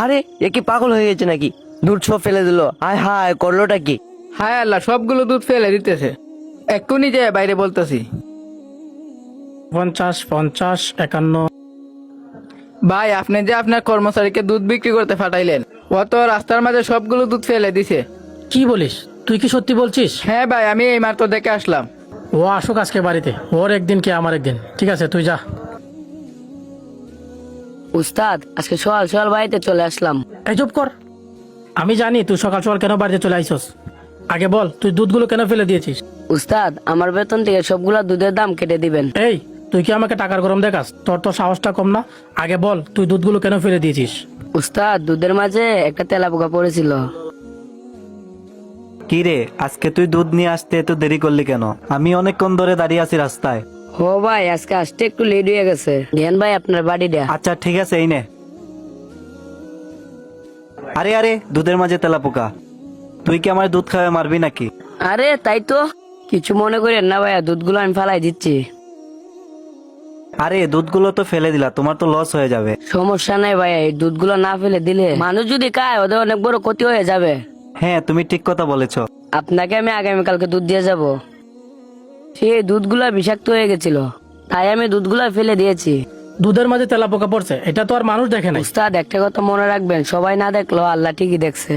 আরে এ কি পাগল হয়ে গেছে নাকি? দুধ সব ফেলে দিল। হায় হায়, করলোটা কি? হায় আল্লাহ, সবগুলো দুধ ফেলে দিতেছে। এক্ষুনি যে বাইরে বলতেছি। 50, 50, 51। ভাই, আপনি যে আপনার কর্মচারীকে দুধ বিক্রি করতে পাঠাইলেন, ও তো রাস্তার মাঝে সবগুলো দুধ ফেলে দিছে। কি বলিস? তুই কি সত্যি বলছিস? হ্যাঁ ভাই, আমি এই মাত্র দেখে আসলাম। ও আসুক আজকে বাড়িতে, ওর একদিন কি আমার একদিন। ঠিক আছে, তুই যা। উস্তাদ, আজকে সকাল সকাল বাড়িতে চলে আসলাম। এই চুপ কর। আমি জানি তুই সকাল সকাল কেন বাড়িতে চলে আইসস। আগে বল, তুই দুধগুলো কেন ফেলে দিয়েছিস? উস্তাদ, আমার বেতন থেকে সবগুলা দুধের দাম কেটে দিবেন। এই, তুই কি আমাকে টাকার গরম দেখাস? তোর তো সাহসটা কম না। আগে বল, তুই দুধগুলো কেন ফেলে দিয়েছিস? উস্তাদ, দুধের মাঝে একটা তেলাপোকা পড়েছিল। কি রে, আজকে তুই দুধ নিয়ে আসতে এত দেরি করলি কেন? আমি অনেকক্ষণ ধরে দাঁড়িয়ে আছি রাস্তায়। ও ভাই, আজকে আসতে একটু লেট হয়ে গেছে। জ্ঞান ভাই, আপনার বাড়িটা। আচ্ছা ঠিক আছে, এই নে। আরে আরে, দুধের মাঝে তেলাপোকা। তুই কি আমার দুধ খাওয়ায় মারবি নাকি? আরে তাই তো, কিছু মনে করেন না ভাইয়া, দুধগুলো আমি ফালাই দিচ্ছি। আরে দুধগুলো তো ফেলে দিলা, তোমার তো লস হয়ে যাবে। সমস্যা নাই ভাইয়া, এই দুধগুলো না ফেলে দিলে মানুষ যদি খায় ওদের অনেক বড় ক্ষতি হয়ে যাবে। হ্যাঁ, তুমি ঠিক কথা বলেছো। আপনাকে আমি আগামীকালকে দুধ দিয়ে যাব। সেই দুধগুলা বিষাক্ত হয়ে গেছিল, তাই আমি দুধগুলা ফেলে দিয়েছি। দুধের মাঝে তেলাপোকা পড়ছে, এটা তো আর মানুষ দেখে নাই। উস্তাদ, একটা কথা মনে রাখবেন, সবাই না দেখলো আল্লাহ ঠিকই দেখছে।